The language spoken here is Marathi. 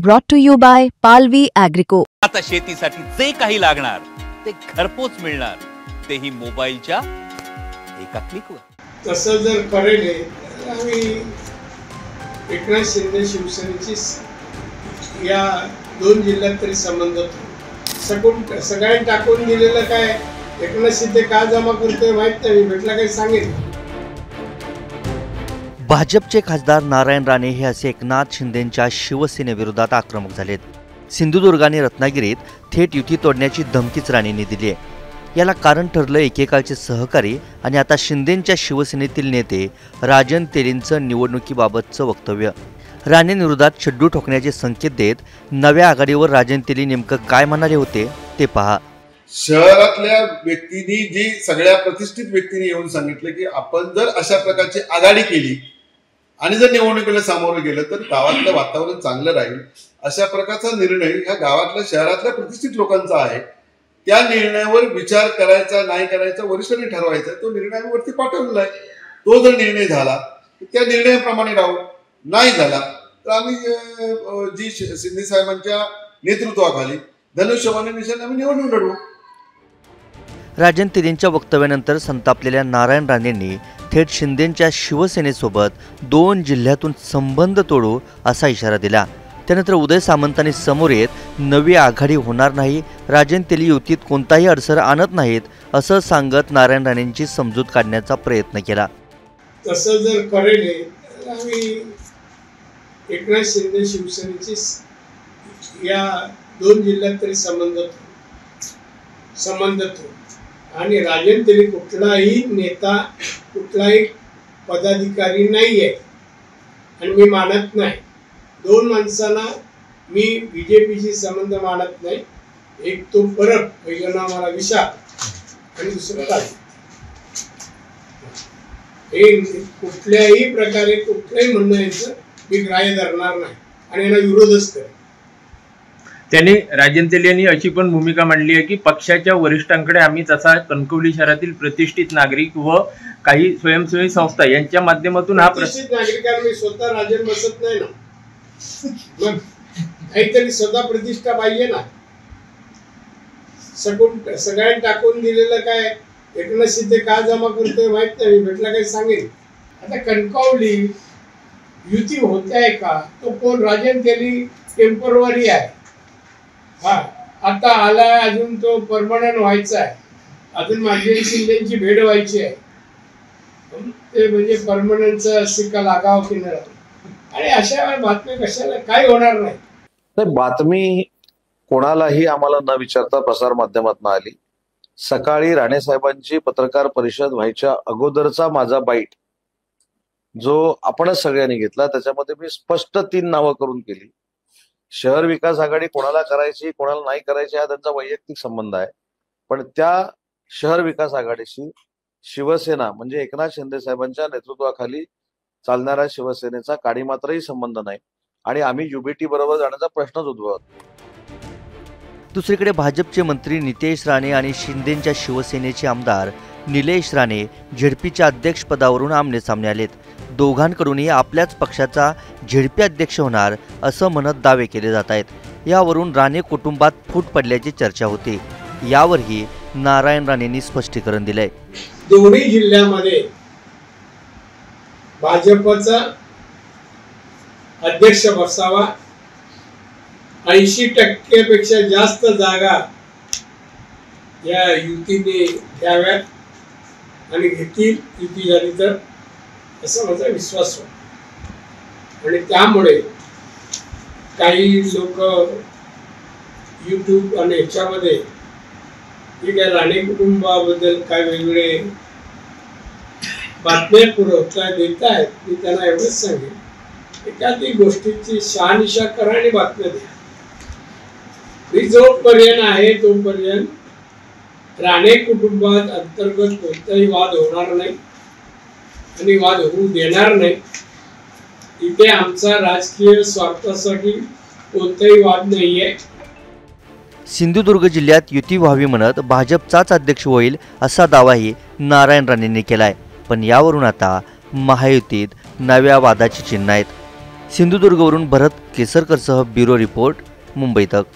Brought to you by Palvi Agrico. आता शेतीसाठी जे काही लागणार ते घरपोच मिळणार, तेही मोबाईलच्या एका क्लिकवर। तसं जर करेल आम्ही एकनाथ शिंदे शिवसेनेची या 2 जिल्ह्यात तरी संबंध सगळ्यांनी टाकून दिलेलं काय एकनाथ शिंदे का जमा करतोय माहित नाही, भेटला काही सांगेल। भाजपचे खासदार नारायण राणे हे असे एकनाथ शिंदेंच्या शिवसेनेविरोधात आक्रमक झालेत। सिंधुदुर्ग आणि रत्नागिरीत थेट युती तोडण्याची धमकीच राणेंनी दिली आहे। याला कारण ठरलं एकेकाळचे सहकारी आणि आता शिंदेंच्या शिवसेनेतील नेते राजन तेलींचं निवडणुकीबाबतचं वक्तव्य। राणेंविरोधात छड्डू ठोकण्याचे संकेत देत नव्या आघाडीवर राजन तेली नेमकं काय म्हणाले होते ते पहा। शहरातल्या व्यक्तींनी जी सगळ्या प्रतिष्ठित व्यक्तींनी येऊन सांगितलं की आपण जर अशा प्रकारची आघाडी केली आणि जर निवडणुकीला सामोरं गेलं तर गावातलं वातावरण चांगलं राहील, अशा प्रकारचा निर्णय ह्या गावातल्या शहरातल्या प्रतिष्ठित लोकांचा आहे। त्या निर्णयावर विचार करायचा नाही करायचा वरिष्ठांनी ठरवायचा, तो निर्णय आम्ही वरती पाठवलेला आहे। तो जर निर्णय झाला त्या निर्णयाप्रमाणे राहू, नाही झाला तर आम्ही जी शिंदे साहेबांच्या नेतृत्वाखाली धनुष्यबाण निशाने आम्ही निवडणूक लढवू। राजन तेलींच्या वक्तव्यानंतर संतापलेल्या नारायण राणेंनी थेट शिंदेंच्या शिवसेनेसोबत 2 जिल्ह्यातून संबंध तोडू असा इशारा दिला। त्यानंतर उदय सामंतांनी समोर येत नवी आघाडी होणार नाही, राजन तेली युतीत कोणताही अडसर आणत नाहीत असं सांगत नारायण राणेंची समजूत काढण्याचा प्रयत्न केला। तसं जर करेल आम्ही एकनाथ शिंदे शिवसेनेची या 2 जिल्ह्यात तरी संबंध आणि राजन तेली कुठलाही नेता कुठलाही पदाधिकारी नाही आहे आणि मी मानत नाही। 2 माणसांना मी बीजेपीशी संबंध मानत नाही, एक तो फरक पहिलं नाव मला विशाख आणि दुसरं राजन। हे कुठल्याही प्रकारे कुठल्याही म्हणणं यांचं मी ग्राह्य धरणार नाही आणि यांना विरोधच करेन। त्यांनी राजन तेली यांनी अशी पण भूमिका मांडली आहे की पक्षाच्या वरिष्ठांकडे आम्ही तसा कणकवली शहरातील प्रतिष्ठित नागरिक व काही स्वयंसेवी संस्था यांच्या माध्यमातून हा प्रतिष्ठित नागरिकांना मी स्वतः राजन बसत नाही ना, मग काहीतरी स्वतः प्रतिष्ठा पाहिजे ना। सगळ्यांनी टाकून दिलेलं काय एकनाथ शिंदे का जमा करतोय माहित नाही, भेटला काही सांगेल। आता कणकवली युती होते आहे का, तो कोण राजन तेली टेम्पररी आहे। हा आता आलाय, अजून तो परमनंट व्हायचा आहे, अजून माझी शिंदेची भेट व्हायची आहे, ते म्हणजे परमनंटचा सिक्का लागाव की नाही। आणि अशा बातम्या कशाला काय होणार नाही। बातमी कोणालाही आम्हाला न विचारता प्रसार माध्यमातून आली। सकाळी राणे साहेबांची पत्रकार परिषद व्हायच्या अगोदरचा माझा बाईट जो आपणच सगळ्यांनी घेतला, त्याच्यामध्ये मी स्पष्ट 3 नावं करून केली। शहर विकास आघाडी कोणाला करायची कोणाला नाही करायची हा त्यांचा वैयक्तिक संबंध आहे, पण त्या शहर विकास आघाडीशी शिवसेना म्हणजे एकनाथ शिंदे साहेबांच्या नेतृत्वाखाली चालणाऱ्या शिवसेनेचा काडी मात्रही संबंध नाही आणि आम्ही युबीटी बरोबर जाण्याचा प्रश्नच उद्भवत। दुसरीकडे भाजपचे मंत्री नितेश राणे आणि शिंदेंच्या शिवसेनेचे आमदार निलेश राणे झेडपीच्या अध्यक्षपदावरून आमनेसामने आलेत। दोघांकडूनही आपल्याच पक्षाचा झेडपी अध्यक्ष होणार असं म्हणत दावे केले जात आहेत। यावरून राणे कुटुंबात फूट पडल्याची चर्चा होती। यावरही नारायण राणेंनी स्पष्टीकरण दिलंय। दोन्ही जिल्ह्यामध्ये भाजपचा अध्यक्ष बसावा, 80% पेक्षा जास्त जागा या युतीने घ्याव्यात आणि घेतील युती झाली तर, असा माझा विश्वास होता। आणि त्यामुळे काही लोक यूट्यूब आणि ह्याच्यामध्ये जे काय राणे कुटुंबाबद्दल काय वेगवेगळे बातम्या पुरवता देत आहेत, मी त्यांना एवढंच सांगेन एखादी गोष्टीची शहानिशा करा आणि बातम्या द्या। मी जोपर्यंत आहे तोपर्यंत राणे कुटुंबात अंतर्गत कोणताही वाद होणार नाही आणि वाद होऊ देणार नाही। इथे आमचा राजकीय स्वार्थासाठी कोणताही वाद नाहीये। सिंधुदुर्ग जिल्ह्यात युती व्हावी म्हणत भाजपचाच अध्यक्ष होईल असा दावाही नारायण राणेंनी केलाय, पण यावरून आता महायुतीत नव्या वादाची चिन्ह आहेत। सिंधुदुर्गवरून भरत केसरकरसह ब्युरो रिपोर्ट, मुंबई तक.